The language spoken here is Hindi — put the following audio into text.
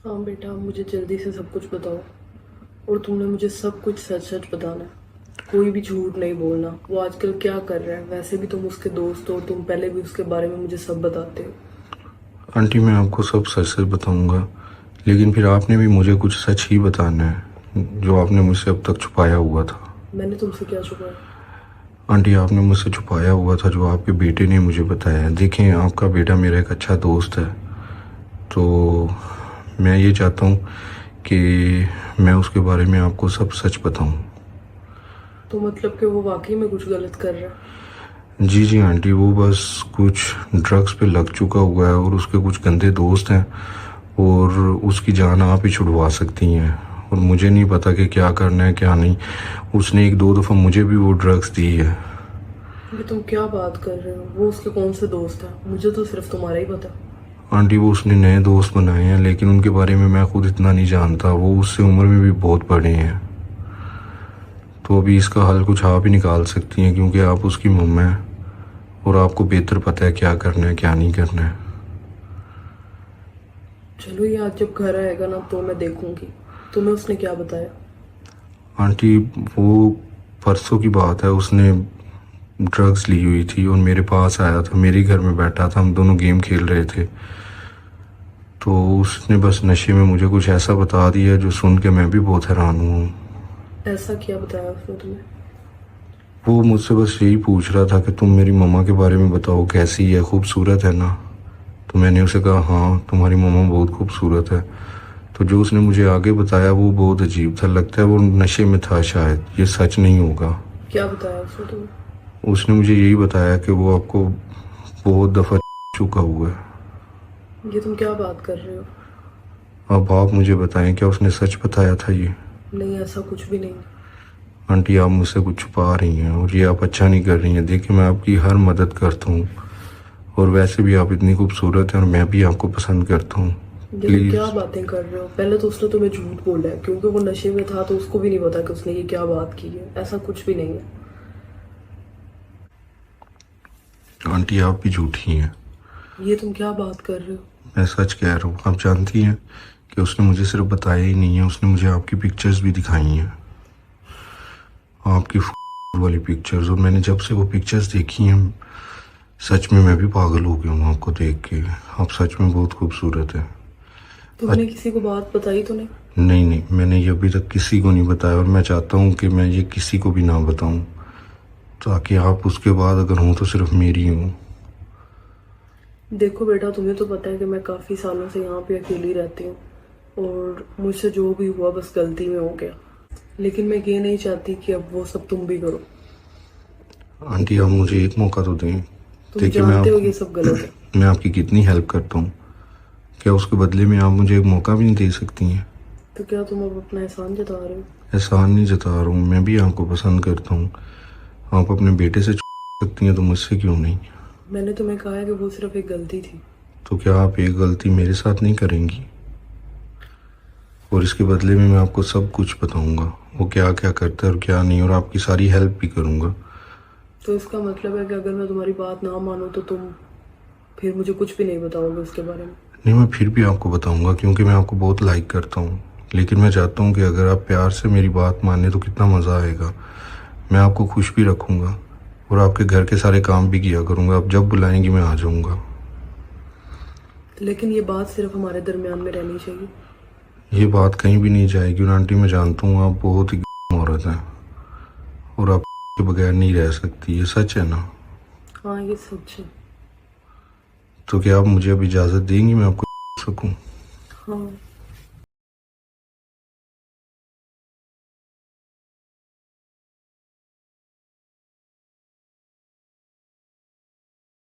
हाँ बेटा, मुझे जल्दी से सब कुछ बताओ। और तुमने मुझे सब कुछ सच सच बताना है, कोई भी झूठ नहीं बोलना। वो आजकल क्या कर रहा है? वैसे भी तुम उसके दोस्त हो, तुम पहले भी उसके बारे में मुझे सब बताते हो। आंटी मैं आपको सब सच सच बताऊंगा, लेकिन फिर आपने भी मुझे कुछ सच ही बताना है जो आपने मुझसे अब तक छुपाया हुआ था। मैंने तुमसे क्या छुपाया? आंटी आपने मुझसे छुपाया हुआ था जो आपके बेटे ने मुझे बताया है। देखें, आपका बेटा मेरा एक अच्छा दोस्त है, तो मैं ये चाहता हूँ कि मैं उसके बारे में आपको सब सच बताऊँ। तो मतलब कि वो वाकई में कुछ गलत कर रहा है? जी जी आंटी, वो बस कुछ ड्रग्स पे लग चुका हुआ है और उसके कुछ गंदे दोस्त हैं, और उसकी जान आप ही छुड़वा सकती हैं। और मुझे नहीं पता कि क्या करना है क्या नहीं। उसने एक दो दफ़ा मुझे भी वो ड्रग्स दी है। ये तुम क्या बात कर रहे हो? वो उसके कौन से दोस्त हैं? मुझे तो सिर्फ तुम्हारा ही पता। आंटी वो उसने नए दोस्त बनाए हैं, लेकिन उनके बारे में मैं खुद इतना नहीं जानता। वो उससे उम्र में भी बहुत बड़े हैं। तो अभी इसका हल कुछ आप ही निकाल सकती हैं, क्योंकि आप उसकी मम्मा हैं और आपको बेहतर पता है क्या करना है क्या नहीं करना है। चलो, ये आज जब घर आएगा ना तो मैं देखूंगी। तुम्हें उसने क्या बताया? आंटी वो परसों की बात है, उसने ड्रग्स ली हुई थी और मेरे पास आया था, मेरे घर में बैठा था, हम दोनों गेम खेल रहे थे। तो उसने बस नशे में मुझे कुछ ऐसा बता दिया जो सुन के मैं भी बहुत हैरान हुआ हूँ। ऐसा क्या बताया उसने तुम्हें? वो मुझसे बस यही पूछ रहा था कि तुम मेरी मम्मा के बारे में बताओ, कैसी है, खूबसूरत है ना। तो मैंने उसे कहा हाँ तुम्हारी मम्मा बहुत खूबसूरत है। तो जो उसने मुझे आगे बताया वो बहुत अजीब था, लगता है वो नशे में था, शायद ये सच नहीं होगा। क्या बताया उसने तुम्हें? उसने मुझे यही बताया कि वो आपको बहुत दफ़ा चुका हुआ है। ये तुम क्या बात कर रहे हो? अब आप मुझे बताएं, क्या उसने सच बताया था ये? नहीं, ऐसा कुछ भी नहीं है। आंटी आप मुझसे कुछ छुपा रही हैं और ये आप अच्छा नहीं कर रही हैं। देखिए मैं आपकी हर मदद करता हूँ, और वैसे भी आप इतनी खूबसूरत हैं और मैं भी आपको पसंद करता हूँ। ये तुम क्या प्लीज़। बातें कर रहे हो? पहले तो उसने तुम्हें झूठ बोला है, क्योंकि वो नशे में था तो उसको भी नहीं पता कि उसने ये क्या बात की है। ऐसा कुछ भी नहीं है। आंटी आप भी झूठी हैं। ये तुम क्या बात कर रहे हो? मैं सच कह रहा हूँ। आप जानती हैं कि उसने मुझे सिर्फ बताया ही नहीं है, उसने मुझे आपकी पिक्चर्स भी दिखाई हैं, आपकी वाली पिक्चर्स। और मैंने जब से वो पिक्चर्स देखी हैं, सच में मैं भी पागल हो गया हूँ आपको देख के। आप सच में बहुत खूबसूरत हैं। तुमने किसी को बात बताई तो नहीं? नहीं नहीं, मैंने ये अभी तक किसी को नहीं बताया, और मैं चाहता हूँ कि मैं ये किसी को भी ना बताऊँ, ताकि आप उसके बाद अगर हूँ तो सिर्फ मेरी हूँ। देखो बेटा, तुम्हें तो पता है कि मैं काफ़ी सालों से यहाँ पे अकेली रहती हूँ, और मुझसे जो भी हुआ बस गलती में हो गया। लेकिन मैं ये नहीं चाहती कि अब वो सब तुम भी करो। आंटी आप मुझे एक मौका तो दें। तुम देखिए जानते हो ये सब गलत है। मैं आपकी कितनी हेल्प करता हूँ, क्या उसके बदले में आप मुझे एक मौका भी नहीं दे सकती हैं? तो क्या तुम अब अपना एहसान जता रहे हो? एहसान नहीं जता रहा हूँ, मैं भी आपको पसंद करता हूँ। आप अपने बेटे से सकती हैं तो मुझसे क्यों नहीं? मैंने तुम्हें कहा है कि वो सिर्फ एक गलती थी। तो क्या आप एक गलती मेरे साथ नहीं करेंगी? और इसके बदले में मैं आपको सब कुछ बताऊंगा, वो क्या क्या करता है और क्या नहीं, और आपकी सारी हेल्प भी करूंगा। तो इसका मतलब है कि अगर मैं तुम्हारी बात ना मानूं तो तुम फिर मुझे कुछ भी नहीं बताओगे उसके बारे में? नहीं, मैं फिर भी आपको बताऊंगा, क्योंकि मैं आपको बहुत लाइक करता हूँ। लेकिन मैं चाहता हूँ कि अगर आप प्यार से मेरी बात माने तो कितना मज़ा आएगा। मैं आपको खुश भी रखूँगा और आपके घर के सारे काम भी किया करूँगा। आप जब बुलाएंगी मैं आ जाऊँगा। लेकिन ये बात सिर्फ हमारे दरमियान में रहनी चाहिए। ये बात कहीं भी नहीं जाएगी। और आंटी मैं जानता हूँ आप बहुत ही औरत हैं, और आप के बगैर नहीं रह सकती, ये सच है ना? हाँ, ये सच है। तो क्या आप मुझे अब इजाज़त देंगी मैं आपको सकूँ? हाँ।